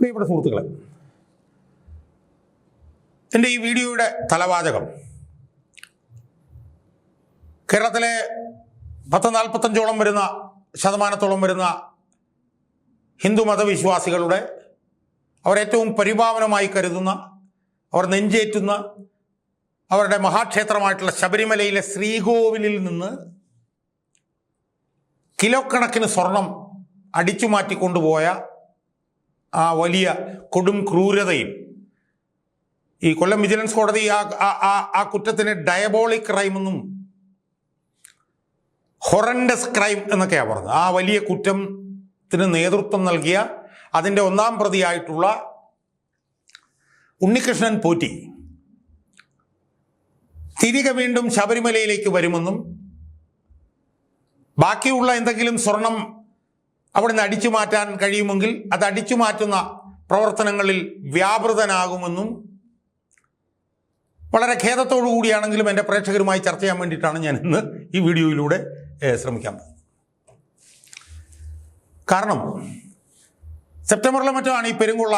പ്രിയപ്പെട്ട സുഹൃത്തുക്കളെ, എൻ്റെ ഈ വീഡിയോയുടെ തലവാചകം കേരളത്തിലെ 40-45 ശതമാനത്തോളം വരുന്ന ഹിന്ദു മതവിശ്വാസികളുടെ അവരേറ്റവും പരിപാവനമായി കരുതുന്ന, അവർ നെഞ്ചേറ്റുന്ന അവരുടെ മഹാക്ഷേത്രമായിട്ടുള്ള ശബരിമലയിലെ ശ്രീകോവിലിൽ നിന്ന് കിലോ കണക്കിന് സ്വർണം അടിച്ചു മാറ്റിക്കൊണ്ടുപോയ ആ വലിയ കൊടും ക്രൂരതയിൽ ഈ കൊല്ലം വിജിലൻസ് കോടതി ആ കുറ്റത്തിന് ഡയബോളിക് ക്രൈം എന്നും ഹൊറൻഡസ് ക്രൈം എന്നൊക്കെയാണ് പറഞ്ഞത്. ആ വലിയ കുറ്റത്തിന് നേതൃത്വം നൽകിയ അതിൻ്റെ 1-ാം പ്രതിയായിട്ടുള്ള ഉണ്ണികൃഷ്ണൻ പോറ്റി തിരികെ വീണ്ടും ശബരിമലയിലേക്ക് വരുമെന്നും ബാക്കിയുള്ള എന്തെങ്കിലും സ്വർണം അവിടെ നിന്ന് അടിച്ചു മാറ്റാൻ കഴിയുമെങ്കിൽ അത് അടിച്ചു മാറ്റുന്ന പ്രവർത്തനങ്ങളിൽ വ്യാപൃതനാകുമെന്നും വളരെ ഖേദത്തോടു കൂടിയാണെങ്കിലും എൻ്റെ പ്രേക്ഷകരുമായി ചർച്ച ചെയ്യാൻ വേണ്ടിയിട്ടാണ് ഞാൻ ഇന്ന് ഈ വീഡിയോയിലൂടെ ശ്രമിക്കാൻ പോകുന്നത്. കാരണം സെപ്റ്റംബറിലെ മറ്റാണ് ഈ പെരുങ്കൊള്ള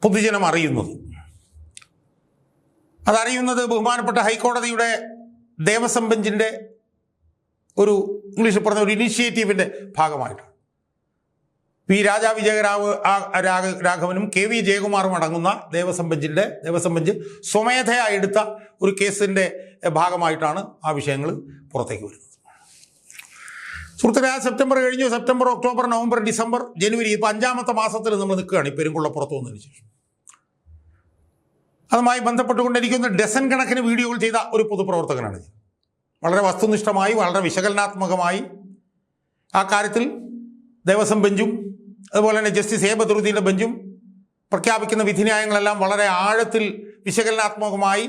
പൊതുജനം അറിയുന്നത്. അതറിയുന്നത് ബഹുമാനപ്പെട്ട ഹൈക്കോടതിയുടെ ദേവസ്വം ബെഞ്ചിൻ്റെ ഒരു ഇംഗ്ലീഷിൽ പറഞ്ഞ ഒരു ഇനിഷ്യേറ്റീവിൻ്റെ ഭാഗമായിട്ടാണ്. പി രാജാ വിജയരാഘവനും KV ജയകുമാറും അടങ്ങുന്ന ദേവസ്വം ബെഞ്ച് സ്വമേധയാ എടുത്ത ഒരു കേസിൻ്റെ ഭാഗമായിട്ടാണ് ആ വിഷയങ്ങൾ പുറത്തേക്ക് വരുന്നത്. സുഹൃത്തുക്കളെ, സെപ്റ്റംബർ കഴിഞ്ഞു. സെപ്റ്റംബർ, ഒക്ടോബർ, നവംബർ, ഡിസംബർ, ജനുവരി, ഇപ്പോൾ 5-ാമത്തെ മാസത്തിൽ നമ്മൾ നിൽക്കുകയാണ് ഈ പെരുങ്കൊള്ള പുറത്തു വന്നതിന് ശേഷം. അതുമായി ബന്ധപ്പെട്ടുകൊണ്ടിരിക്കുന്ന ഡസൻ കണക്കിന് വീഡിയോകൾ ചെയ്ത ഒരു പൊതുപ്രവർത്തകനാണ്. വളരെ വസ്തുനിഷ്ഠമായി, വളരെ വിശകലനാത്മകമായി ആ കാര്യത്തിൽ ദേവസ്വം ബെഞ്ചും അതുപോലെ തന്നെ ജസ്റ്റിസ് A ബദറുദ്ദീൻ്റെ ബെഞ്ചും പ്രഖ്യാപിക്കുന്ന വിധിന്യായങ്ങളെല്ലാം വളരെ ആഴത്തിൽ വിശകലനാത്മകമായി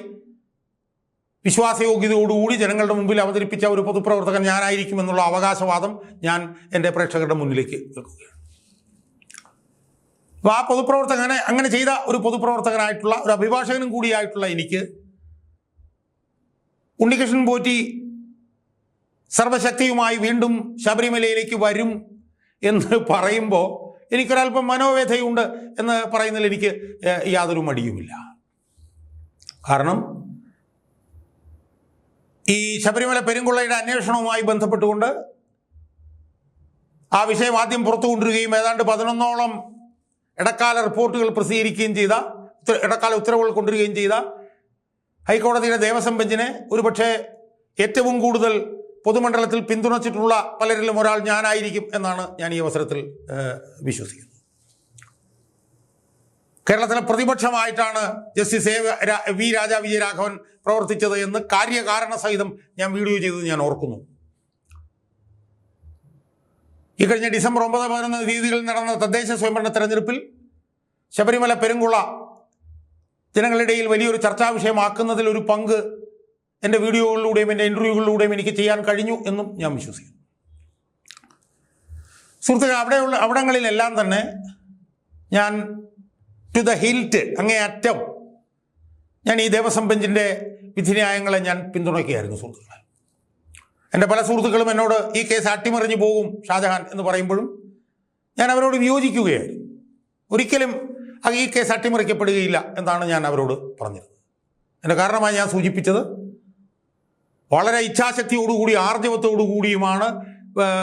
വിശ്വാസയോഗ്യതയോടുകൂടി ജനങ്ങളുടെ മുമ്പിൽ അവതരിപ്പിച്ച ഒരു പൊതുപ്രവർത്തകൻ ഞാനായിരിക്കുമെന്നുള്ള അവകാശവാദം ഞാൻ എൻ്റെ പ്രേക്ഷകരുടെ മുന്നിലേക്ക് വെക്കുകയാണ്. അപ്പോൾ ആ പൊതുപ്രവർത്തകനെ അങ്ങനെ ചെയ്ത ഒരു പൊതുപ്രവർത്തകനായിട്ടുള്ള ഒരു അഭിഭാഷകനും കൂടിയായിട്ടുള്ള എനിക്ക് ഉണ്ണികൃഷ്ണൻ പോറ്റി സർവശക്തിയുമായി വീണ്ടും ശബരിമലയിലേക്ക് വരും എന്ന് പറയുമ്പോൾ എനിക്കൊരല്പം മനോവേദനയുണ്ട് എന്ന് പറയുന്നതിൽ എനിക്ക് യാതൊരു മടിയുമില്ല. കാരണം ഈ ശബരിമല പെരുങ്കൊള്ളയുടെ അന്വേഷണവുമായി ബന്ധപ്പെട്ടുകൊണ്ട് ആ വിഷയം ആദ്യം പുറത്തു കൊണ്ടുവരികയും ഏതാണ്ട് 11ഓളം ഇടക്കാല റിപ്പോർട്ടുകൾ പ്രസിദ്ധീകരിക്കുകയും ചെയ്ത, ഇടക്കാല ഉത്തരവുകൾ കൊണ്ടുവരികയും ചെയ്ത ഹൈക്കോടതിയുടെ ദേവസ്വം ബെഞ്ചിനെ ഒരുപക്ഷെ ഏറ്റവും കൂടുതൽ പൊതുമണ്ഡലത്തിൽ പിന്തുണച്ചിട്ടുള്ള പലരിലും ഒരാൾ ഞാനായിരിക്കും എന്നാണ് ഞാൻ ഈ അവസരത്തിൽ വിശ്വസിക്കുന്നത്. കേരളത്തിലെ പ്രതിപക്ഷമായിട്ടാണ് ജസ്റ്റിസ് V രാജാ വിജയരാഘവൻ പ്രവർത്തിച്ചത് എന്ന് കാര്യകാരണ സഹിതം ഞാൻ വീഡിയോ ചെയ്തത് ഞാൻ ഓർക്കുന്നു. ഈ കഴിഞ്ഞ ഡിസംബർ 9-11 തീയതികളിൽ നടന്ന തദ്ദേശ സ്വയംഭരണ തെരഞ്ഞെടുപ്പിൽ ശബരിമല പെരുങ്കൊള്ള ജനങ്ങളുടെ ഇടയിൽ വലിയൊരു ചർച്ചാ വിഷയമാക്കുന്നതിൽ ഒരു പങ്ക് എൻ്റെ വീഡിയോകളിലൂടെയും എൻ്റെ ഇൻ്റർവ്യൂകളിലൂടെയും എനിക്ക് ചെയ്യാൻ കഴിഞ്ഞു എന്നും ഞാൻ വിശ്വസിക്കുന്നു. സുഹൃത്തുക്കളെ, അവിടങ്ങളിലെല്ലാം തന്നെ ഞാൻ ടു ദ ഹിൽറ്റ്, അങ്ങേയറ്റം ഞാൻ ഈ ദേവസ്വം ബെഞ്ചിൻ്റെ വിധിന്യായങ്ങളെ ഞാൻ പിന്തുണയ്ക്കുകയായിരുന്നു. സുഹൃത്തുക്കളെ, എൻ്റെ പല സുഹൃത്തുക്കളും എന്നോട് ഈ കേസ് അട്ടിമറിഞ്ഞു പോകും ഷാജഹാൻ എന്ന് പറയുമ്പോഴും ഞാൻ അവരോട് വിയോജിക്കുകയായിരുന്നു. ഒരിക്കലും ഈ കേസ് അട്ടിമറിക്കപ്പെടുകയില്ല എന്നാണ് ഞാൻ അവരോട് പറഞ്ഞിരുന്നത്. എൻ്റെ കാരണമായി ഞാൻ സൂചിപ്പിച്ചത് വളരെ ഇച്ഛാശക്തിയോടുകൂടി ആർജവത്തോടുകൂടിയുമാണ്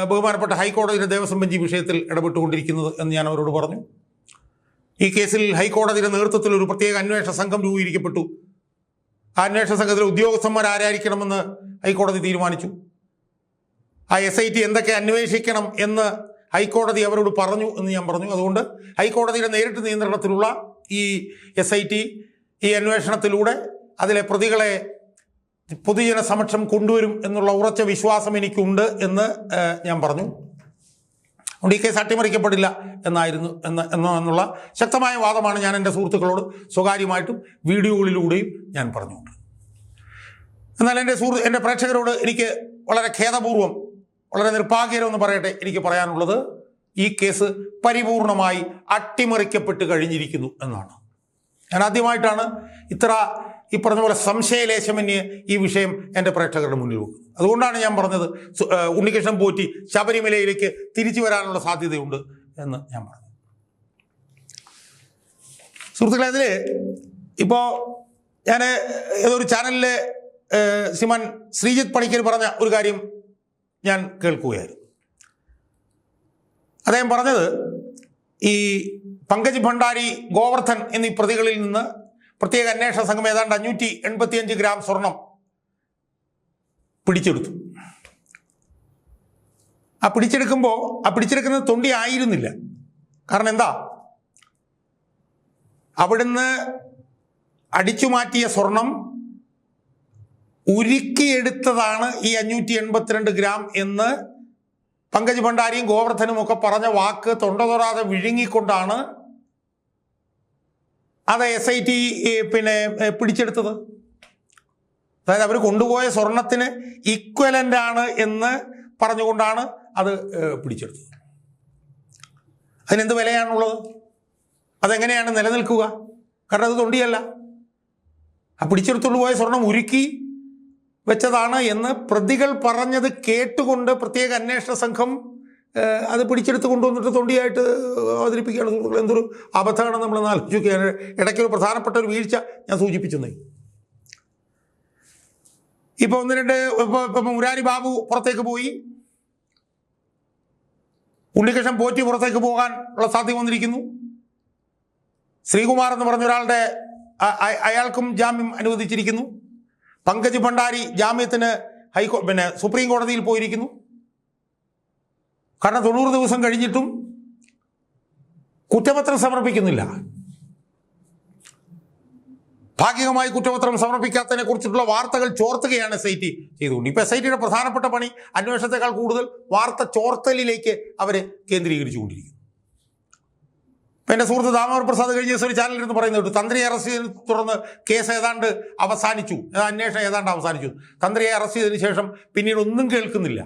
ബഹുമാനപ്പെട്ട ഹൈക്കോടതിയുടെ ദേവസ്വം ബെഞ്ച് വിഷയത്തിൽ ഇടപെട്ടുകൊണ്ടിരിക്കുന്നത് എന്ന് ഞാൻ അവരോട് പറഞ്ഞു. ഈ കേസിൽ ഹൈക്കോടതിയുടെ നേതൃത്വത്തിൽ ഒരു പ്രത്യേക അന്വേഷണ സംഘം രൂപീകരിക്കപ്പെട്ടു. ആ അന്വേഷണ സംഘത്തിലെ ഉദ്യോഗസ്ഥന്മാർ ആരായിരിക്കണമെന്ന് ഹൈക്കോടതി തീരുമാനിച്ചു. ആ SIT എന്തൊക്കെ അന്വേഷിക്കണം എന്ന് ഹൈക്കോടതി അവരോട് പറഞ്ഞു എന്ന് ഞാൻ പറഞ്ഞു. അതുകൊണ്ട് ഹൈക്കോടതിയുടെ നേരിട്ട് നിയന്ത്രണത്തിലുള്ള ഈ SIT ഈ അന്വേഷണത്തിലൂടെ അതിലെ പ്രതികളെ പൊതുജന സമക്ഷം കൊണ്ടുവരും എന്നുള്ള ഉറച്ച വിശ്വാസം എനിക്കുണ്ട് എന്ന് ഞാൻ പറഞ്ഞു. അതുകൊണ്ട് ഈ കേസ് അട്ടിമറിക്കപ്പെടില്ല എന്നുള്ള ശക്തമായ വാദമാണ് ഞാൻ എൻ്റെ സുഹൃത്തുക്കളോട് സ്വകാര്യമായിട്ടും വീഡിയോകളിലൂടെയും ഞാൻ പറഞ്ഞുകൊണ്ട്. എന്നാൽ എൻ്റെ പ്രേക്ഷകരോട് എനിക്ക് വളരെ ഖേദപൂർവ്വം, വളരെ നിർഭാഗ്യകരമെന്ന് പറയട്ടെ, എനിക്ക് പറയാനുള്ളത് ഈ കേസ് പരിപൂർണമായി അട്ടിമറിക്കപ്പെട്ട് കഴിഞ്ഞിരിക്കുന്നു എന്നാണ്. ഞാൻ ആദ്യമായിട്ടാണ് ഇത്ര ഈ പറഞ്ഞ പോലെ സംശയലേശമന്യേ ഈ വിഷയം എൻ്റെ പ്രേക്ഷകരുടെ മുന്നിൽ വെക്കുന്നത്. അതുകൊണ്ടാണ് ഞാൻ പറഞ്ഞത് ഉണ്ണികൃഷ്ണൻ പോറ്റി ശബരിമലയിലേക്ക് തിരിച്ചു വരാനുള്ള സാധ്യതയുണ്ട് എന്ന് ഞാൻ പറഞ്ഞു. സുഹൃത്തുക്കളെ, അതിൽ ഇപ്പോൾ ഞാൻ ഏതൊരു ചാനലിൽ ശ്രീമാൻ ശ്രീജിത്ത് പണിക്കർ പറഞ്ഞ ഒരു കാര്യം ഞാൻ കേൾക്കുകയായിരുന്നു. അദ്ദേഹം പറഞ്ഞത് ഈ പങ്കജ് ഭണ്ഡാരി, ഗോവർദ്ധൻ എന്നീ പ്രതികളിൽ നിന്ന് പ്രത്യേക അന്വേഷണ സംഘം ഏതാണ്ട് 585 ഗ്രാം സ്വർണം പിടിച്ചെടുത്തു. ആ പിടിച്ചെടുക്കുന്നത് തൊണ്ടി ആയിരുന്നില്ല. കാരണം എന്താ, അവിടുന്ന് അടിച്ചു മാറ്റിയ സ്വർണം ഉരുക്കിയെടുത്തതാണ് ഈ 582 ഗ്രാം എന്ന് പങ്കജ് ഭണ്ഡാരിയും ഗോവർദ്ധനും ഒക്കെ പറഞ്ഞ വാക്ക് തൊണ്ട തൊടാതെ വിഴുങ്ങിക്കൊണ്ടാണ് അത് SIT പിടിച്ചെടുത്തത്. അതായത് അവർ കൊണ്ടുപോയ സ്വർണത്തിന് ഈക്വലൻ്റ് ആണ് എന്ന് പറഞ്ഞുകൊണ്ടാണ് അത് പിടിച്ചെടുത്തത്. അതിനെന്ത് വിലയാണുള്ളത്? അതെങ്ങനെയാണ് നിലനിൽക്കുക? കാരണം അത് തൊണ്ടിയല്ല. ആ പിടിച്ചെടുത്തുകൊണ്ട് പോയ സ്വർണം ഉരുക്കി വെച്ചതാണ് എന്ന് പ്രതികൾ പറഞ്ഞത് കേട്ടുകൊണ്ട് പ്രത്യേക അന്വേഷണ സംഘം അത് പിടിച്ചെടുത്ത് കൊണ്ടുവന്നിട്ട് തൊണ്ടിയായിട്ട് അവതരിപ്പിക്കുകയാണ്. സുഹൃത്തുക്കൾ, എന്തൊരു അബദ്ധമാണ് നമ്മളെന്ന് ആലോചിക്കുകയാണ്. ഇടയ്ക്കൊരു പ്രധാനപ്പെട്ട ഒരു വീഴ്ച ഞാൻ സൂചിപ്പിച്ചെന്നേ. ഇപ്പോൾ ഇപ്പോൾ മുരാരി ബാബു പുറത്തേക്ക് പോയി, ഉണ്ണികൃഷ്ണൻ പോറ്റി പുറത്തേക്ക് പോകാൻ ഉള്ള സാധ്യത വന്നിരിക്കുന്നു. ശ്രീകുമാർ എന്ന് പറഞ്ഞ ഒരാളുടെ അയാൾക്കും ജാമ്യം അനുവദിച്ചിരിക്കുന്നു. പങ്കജ് ഭണ്ഡാരി ജാമ്യത്തിന് സുപ്രീം കോടതിയിൽ പോയിരിക്കുന്നു. കാരണം 90 ദിവസം കഴിഞ്ഞിട്ടും കുറ്റപത്രം സമർപ്പിക്കുന്നില്ല. ഭാഗികമായി കുറ്റപത്രം സമർപ്പിക്കാത്തതിനെ കുറിച്ചിട്ടുള്ള വാർത്തകൾ ചോർത്തുകയാണ് SIT ചെയ്തുകൊണ്ട്. ഇപ്പോൾ SITയുടെ പ്രധാനപ്പെട്ട പണി അന്വേഷണത്തെക്കാൾ കൂടുതൽ വാർത്ത ചോർത്തലിലേക്ക് അവരെ കേന്ദ്രീകരിച്ചുകൊണ്ടിരിക്കുന്നു. ഇപ്പം എൻ്റെ സുഹൃത്ത് ദാമോദർ പ്രസാദ് കഴിഞ്ഞ ദിവസം ഒരു ചാനലിൽ പറയുന്നത് തന്ത്രിയെ അറസ്റ്റ് ചെയ്തതിനെ തുടർന്ന് കേസ് ഏതാണ്ട് അവസാനിച്ചു, അന്വേഷണം ഏതാണ്ട് അവസാനിച്ചു. തന്ത്രിയെ അറസ്റ്റ് ചെയ്തതിന് ശേഷം പിന്നീട് ഒന്നും കേൾക്കുന്നില്ല.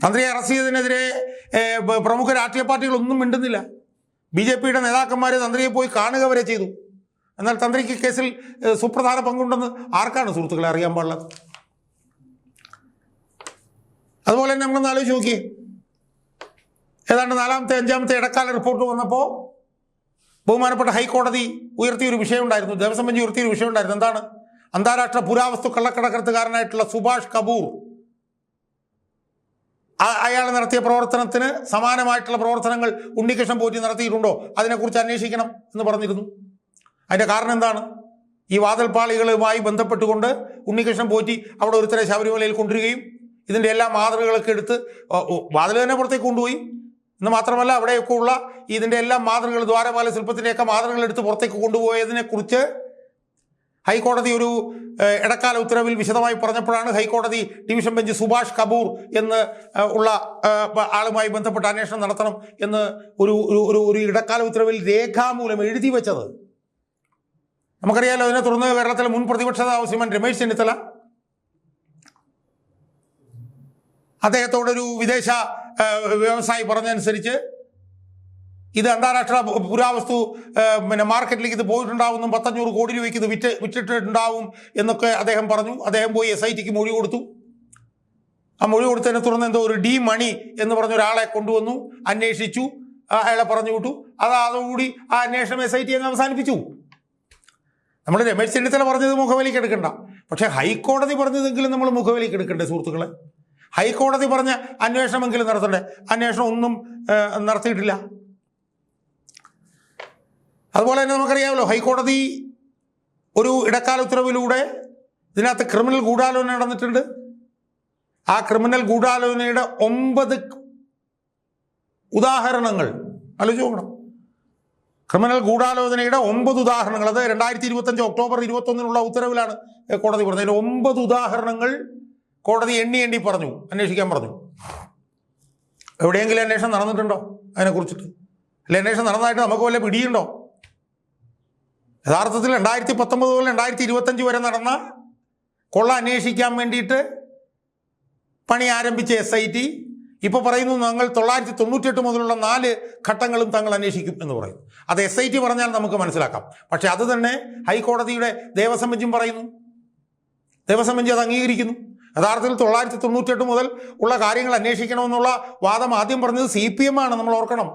തന്ത്രിയെ അറസ്റ്റ് ചെയ്തതിനെതിരെ പ്രമുഖ രാഷ്ട്രീയ പാർട്ടികളൊന്നും മിണ്ടുന്നില്ല. BJPയുടെ നേതാക്കന്മാർ തന്ത്രിയെ പോയി കാണുക വരെ ചെയ്തു. എന്നാൽ തന്ത്രിക്ക് കേസിൽ സുപ്രധാന പങ്കുണ്ടെന്ന് ആർക്കാണ് സുഹൃത്തുക്കളെ അറിയാൻ പാടില്ല? അതുപോലെ തന്നെ നമ്മളൊന്ന് ആലോചിച്ച് നോക്കിയേ, ഏതാണ്ട് 4ാമത്തെ 5ാമത്തെ ഇടക്കാല റിപ്പോർട്ട് വന്നപ്പോൾ ബഹുമാനപ്പെട്ട ഹൈക്കോടതി ഉയർത്തിയൊരു വിഷയമുണ്ടായിരുന്നു, ദേവസ്വം ബെഞ്ച് ഉയർത്തിയൊരു വിഷയമുണ്ടായിരുന്നു. എന്താണ്? അന്താരാഷ്ട്ര പുരാവസ്തു കള്ളക്കടത്തുകാരനായിട്ടുള്ള സുഭാഷ് കപൂർ അയാൾ നടത്തിയ പ്രവർത്തനത്തിന് സമാനമായിട്ടുള്ള പ്രവർത്തനങ്ങൾ ഉണ്ണികൃഷ്ണൻ പോറ്റി നടത്തിയിട്ടുണ്ടോ, അതിനെക്കുറിച്ച് അന്വേഷിക്കണം എന്ന് പറഞ്ഞിരുന്നു. അതിൻ്റെ കാരണം എന്താണ്? ഈ വാതിൽപ്പാളികളുമായി ബന്ധപ്പെട്ടുകൊണ്ട് ഉണ്ണികൃഷ്ണൻ പോറ്റി അവിടെ ഒരുത്തരെ ശബരിമലയിൽ കൊണ്ടുവരികയും ഇതിൻ്റെ എല്ലാ മാതൃകകളൊക്കെ എടുത്ത് വാതിൽ തന്നെ പുറത്തേക്ക് കൊണ്ടുപോയി എന്ന് മാത്രമല്ല, അവിടെയൊക്കെ ഉള്ള ഇതിൻ്റെ എല്ലാ മാതൃകകൾ, ദ്വാരപാല ശില്പത്തിൻ്റെയൊക്കെ മാതൃകകൾ എടുത്ത് പുറത്തേക്ക് കൊണ്ടുപോയതിനെക്കുറിച്ച് ഹൈക്കോടതി ഒരു ഇടക്കാല ഉത്തരവിൽ വിശദമായി പറഞ്ഞപ്പോഴാണ് ഹൈക്കോടതി ഡിവിഷൻ ബെഞ്ച് സുഭാഷ് കപൂർ എന്ന് ഉള്ള ആളുമായി ബന്ധപ്പെട്ട് അന്വേഷണം നടത്തണം എന്ന് ഒരു ഇടക്കാല ഉത്തരവിൽ രേഖാമൂലം എഴുതി വെച്ചത്. നമുക്കറിയാലോ, അതിനെ തുടർന്ന് കേരളത്തിലെ മുൻ പ്രതിപക്ഷ നേതാവ് ശ്രീമാൻ രമേശ് ചെന്നിത്തല അദ്ദേഹത്തോടൊരു വിദേശ വ്യവസായി പറഞ്ഞതനുസരിച്ച് ഇത് അന്താരാഷ്ട്ര പുരാവസ്തു മാർക്കറ്റിലേക്ക് ഇത് പോയിട്ടുണ്ടാവുമെന്നും 500 കോടി രൂപയ്ക്ക് ഇത് വിറ്റിട്ടുണ്ടാവും എന്നൊക്കെ അദ്ദേഹം പറഞ്ഞു. അദ്ദേഹം പോയി SITക്ക് മൊഴി കൊടുത്തു. ആ മൊഴി കൊടുത്തതിനെ തുടർന്ന് എന്തോ ഒരു D മണി എന്ന് പറഞ്ഞ ഒരാളെ കൊണ്ടുവന്നു, അന്വേഷിച്ചു, അയാളെ പറഞ്ഞു വിട്ടു. അതോടുകൂടി ആ അന്വേഷണം SIT അങ്ങ് അവസാനിപ്പിച്ചു. നമ്മൾ രമേശ് ചെന്നിത്തല പറഞ്ഞത് മുഖവിലേക്ക് എടുക്കണ്ട, പക്ഷേ ഹൈക്കോടതി പറഞ്ഞതെങ്കിലും നമ്മൾ മുഖവിലേക്ക് എടുക്കണ്ടേ സുഹൃത്തുക്കളെ? ഹൈക്കോടതി പറഞ്ഞ അന്വേഷണമെങ്കിലും നടത്തണ്ടേ? അന്വേഷണം ഒന്നും നടത്തിയിട്ടില്ല. അതുപോലെ തന്നെ നമുക്കറിയാമല്ലോ, ഹൈക്കോടതി ഒരു ഇടക്കാല ഉത്തരവിലൂടെ ഇതിനകത്ത് ക്രിമിനൽ ഗൂഢാലോചന നടന്നിട്ടുണ്ട്. ആ ക്രിമിനൽ ഗൂഢാലോചനയുടെ 9 ഉദാഹരണങ്ങൾ ആലോചിച്ച് നോക്കണം. ക്രിമിനൽ ഗൂഢാലോചനയുടെ 9 ഉദാഹരണങ്ങൾ, അത് 2025 ഒക്ടോബർ 21 ഉത്തരവിലാണ് കോടതി പറഞ്ഞത്. അതിൻ്റെ 9 ഉദാഹരണങ്ങൾ കോടതി എണ്ണി പറഞ്ഞു, അന്വേഷിക്കാൻ പറഞ്ഞു. എവിടെയെങ്കിലും അന്വേഷണം നടന്നിട്ടുണ്ടോ അതിനെക്കുറിച്ചിട്ട്? അല്ലെ അന്വേഷണം നടന്നതായിട്ട് നമുക്ക് വല്ല പിടിയുണ്ടോ? യഥാർത്ഥത്തിൽ 2019 മുതൽ 2025 വരെ നടന്ന കൊള്ള അന്വേഷിക്കാൻ വേണ്ടിയിട്ട് പണി ആരംഭിച്ച SIT ഇപ്പോൾ പറയുന്നു ഞങ്ങൾ 998 മുതലുള്ള 4 ഘട്ടങ്ങളും തങ്ങൾ അന്വേഷിക്കും എന്ന് പറയുന്നു. അത് SIT പറഞ്ഞാൽ നമുക്ക് മനസ്സിലാക്കാം. പക്ഷെ അത് തന്നെ ഹൈക്കോടതിയുടെ ദേവസ്വം ബെഞ്ചും പറയുന്നു, ദേവസ്വം ബെഞ്ച് അത് അംഗീകരിക്കുന്നു. യഥാർത്ഥത്തിൽ 998 മുതൽ ഉള്ള കാര്യങ്ങൾ അന്വേഷിക്കണമെന്നുള്ള വാദം ആദ്യം പറഞ്ഞത് CPM ആണ്, നമ്മൾ ഓർക്കണം.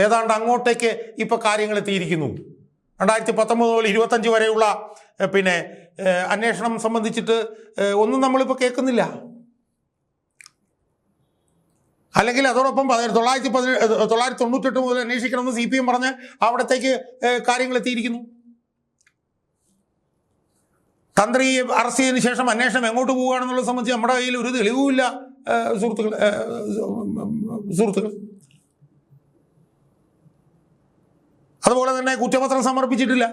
ഏതാണ്ട് അങ്ങോട്ടേക്ക് ഇപ്പോൾ കാര്യങ്ങൾ എത്തിയിരിക്കുന്നു. 2019 മുതൽ 25 വരെയുള്ള പിന്നെ അന്വേഷണം സംബന്ധിച്ചിട്ട് ഒന്നും നമ്മളിപ്പോൾ കേൾക്കുന്നില്ല. അല്ലെങ്കിൽ അതോടൊപ്പം 1998 മുതൽ അന്വേഷിക്കണമെന്ന് CPM പറഞ്ഞ് അവിടത്തേക്ക് കാര്യങ്ങൾ എത്തിയിരിക്കുന്നു. തന്ത്രി അറസ്റ്റ് ചെയ്തതിനു ശേഷം അന്വേഷണം എങ്ങോട്ട് പോവുകയാണെന്നുള്ളത് സംബന്ധിച്ച് നമ്മുടെ കയ്യിൽ ഒരു തെളിവുമില്ല സുഹൃത്തുക്കൾ. അതുപോലെ തന്നെ കുറ്റപത്രം സമർപ്പിച്ചിട്ടില്ല.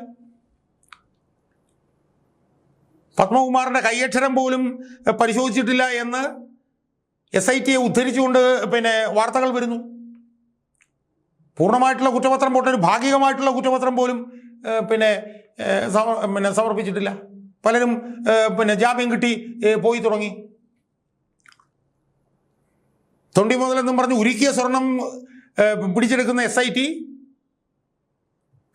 പത്മകുമാറിന്റെ കൈയക്ഷരം പോലും പരിശോധിച്ചിട്ടില്ല എന്ന് SITയെ ഉദ്ധരിച്ചുകൊണ്ട് പിന്നെ വാർത്തകൾ വരുന്നു. പൂർണ്ണമായിട്ടുള്ള കുറ്റപത്രം പോട്ടെ, ഒരു ഭാഗികമായിട്ടുള്ള കുറ്റപത്രം പോലും പിന്നെ സമർപ്പിച്ചിട്ടില്ല. പലരും പിന്നെ ജാമ്യം കിട്ടി പോയി തുടങ്ങി. തൊണ്ടി മുതലെന്നും പറഞ്ഞ് ഉരുക്കിയ സ്വർണം പിടിച്ചെടുക്കുന്ന SIT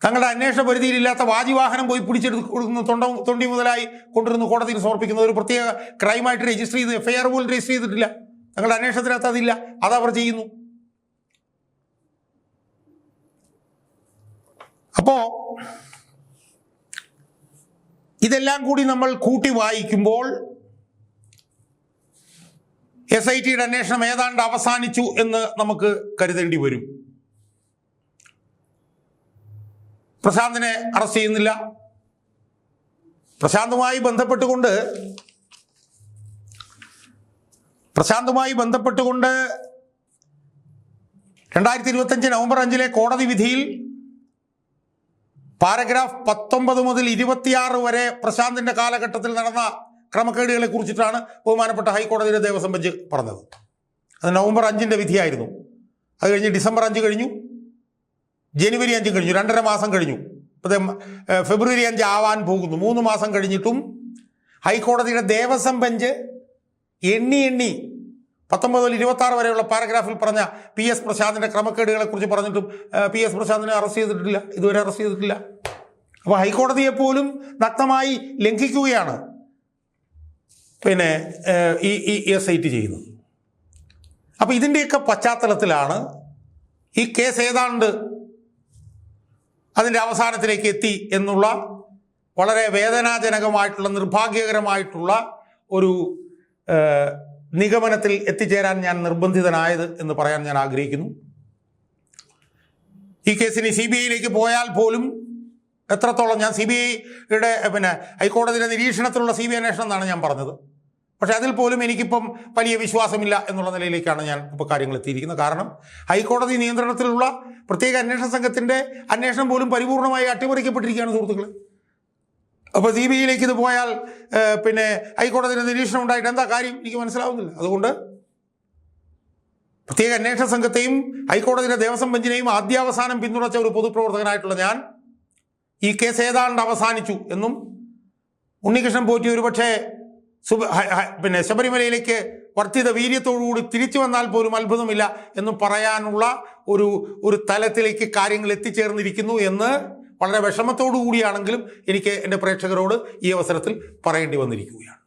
തങ്ങളുടെ അന്വേഷണ പരിധിയിലില്ലാത്ത വാജിവാഹനം പോയി പിടിച്ചെടുക്കുന്ന തൊണ്ടി മുതലായി കൊണ്ടുവരുന്നു കോടതിയിൽ സമർപ്പിക്കുന്നത്. ഒരു പ്രത്യേക ക്രൈമായിട്ട് രജിസ്റ്റർ ചെയ്ത് FIR പോലും രജിസ്റ്റർ ചെയ്തിട്ടില്ല. തങ്ങളുടെ അന്വേഷണത്തിനകത്ത് അതില്ല, അതവർ ചെയ്യുന്നു. അപ്പോ ഇതെല്ലാം കൂടി നമ്മൾ കൂട്ടി വായിക്കുമ്പോൾ SITയുടെ അന്വേഷണം ഏതാണ്ട് അവസാനിച്ചു എന്ന് നമുക്ക് കരുതേണ്ടി വരും. പ്രശാന്തിനെ അറസ്റ്റ് ചെയ്യുന്നില്ല. പ്രശാന്തുമായി ബന്ധപ്പെട്ടുകൊണ്ട് 2025 നവംബർ 5 കോടതി വിധിയിൽ പാരഗ്രാഫ് 19 മുതൽ 26 വരെ പ്രശാന്തിന്റെ കാലഘട്ടത്തിൽ നടന്ന ക്രമക്കേടുകളെ കുറിച്ചിട്ടാണ് ബഹുമാനപ്പെട്ട ഹൈക്കോടതിയുടെ ദേവസ്വം ബെഞ്ച് പറഞ്ഞത്. അത് നവംബർ 5 വിധിയായിരുന്നു. അത് കഴിഞ്ഞ് ഡിസംബർ 5 കഴിഞ്ഞു, ജനുവരി 5 കഴിഞ്ഞു, 2.5 മാസം കഴിഞ്ഞു. ഫെബ്രുവരി 5 ആവാൻ പോകുന്നു. 3 മാസം കഴിഞ്ഞിട്ടും ഹൈക്കോടതിയുടെ ദേവസ്വം ബെഞ്ച് എണ്ണി 19 മുതൽ 26 വരെയുള്ള പാരഗ്രാഫിൽ പറഞ്ഞ PS പ്രശാന്തിന്റെ ക്രമക്കേടുകളെ കുറിച്ച് പറഞ്ഞിട്ടും PS പ്രശാന്തിനെ അറസ്റ്റ് ചെയ്തിട്ടില്ല, ഇതുവരെ അറസ്റ്റ് ചെയ്തിട്ടില്ല. അപ്പോൾ ഹൈക്കോടതിയെ പോലും നഗ്നമായി ലംഘിക്കുകയാണ് പിന്നെ ഈ SIT ചെയ്യുന്നത്. അപ്പോൾ ഇതിൻ്റെയൊക്കെ പശ്ചാത്തലത്തിലാണ് ഈ കേസ് ഏതാണ്ട് അതിൻ്റെ അവസാനത്തിലേക്ക് എത്തി എന്നുള്ള വളരെ വേദനാജനകമായിട്ടുള്ള നിർഭാഗ്യകരമായിട്ടുള്ള ഒരു നിഗമനത്തിൽ എത്തിച്ചേരാൻ ഞാൻ നിർബന്ധിതനായത് എന്ന് പറയാൻ ഞാൻ ആഗ്രഹിക്കുന്നു. ഈ കേസിന് CBIയിലേക്ക് പോയാൽ പോലും എത്രത്തോളം ഞാൻ CBIയുടെ പിന്നെ ഹൈക്കോടതിയുടെ നിരീക്ഷണത്തിലുള്ള CBI അന്വേഷണം എന്നാണ് ഞാൻ പറഞ്ഞത്. പക്ഷേ അതിൽ പോലും എനിക്കിപ്പം വലിയ വിശ്വാസമില്ല എന്നുള്ള നിലയിലേക്കാണ് ഞാൻ ഇപ്പോൾ കാര്യങ്ങൾ എത്തിയിരിക്കുന്നത്. കാരണം ഹൈക്കോടതി നിയന്ത്രണത്തിലുള്ള പ്രത്യേക അന്വേഷണ സംഘത്തിൻ്റെ അന്വേഷണം പോലും പരിപൂർണമായി അട്ടിമറിക്കപ്പെട്ടിരിക്കുകയാണ് സുഹൃത്തുക്കളെ. അപ്പോൾ CBIയിലേക്ക് ഇത് പോയാൽ പിന്നെ ഹൈക്കോടതിയുടെ നിരീക്ഷണം ഉണ്ടായിട്ട് എന്താ കാര്യം എനിക്ക് മനസ്സിലാവുന്നില്ല. അതുകൊണ്ട് പ്രത്യേക അന്വേഷണ സംഘത്തെയും ഹൈക്കോടതിയുടെ ദേവസ്വം ബെഞ്ചിനെയും ആദ്യാവസാനം പിന്തുണച്ച ഒരു പൊതുപ്രവർത്തകനായിട്ടുള്ള ഞാൻ ഈ കേസ് ഏതാണ്ട് അവസാനിച്ചു എന്നും ഉണ്ണികൃഷ്ണൻ പോറ്റി ഒരുപക്ഷെ പിന്നെ ശബരിമലയിലേക്ക് വർദ്ധിത വീര്യത്തോടുകൂടി തിരിച്ചു വന്നാൽ പോലും അത്ഭുതമില്ല എന്നും പറയാനുള്ള ഒരു തലത്തിലേക്ക് കാര്യങ്ങൾ എത്തിച്ചേർന്നിരിക്കുന്നു എന്ന് വളരെ വിഷമത്തോടു കൂടിയാണെങ്കിലും എനിക്ക് എൻ്റെ പ്രേക്ഷകരോട് ഈ അവസരത്തിൽ പറയേണ്ടി വന്നിരിക്കുകയാണ്.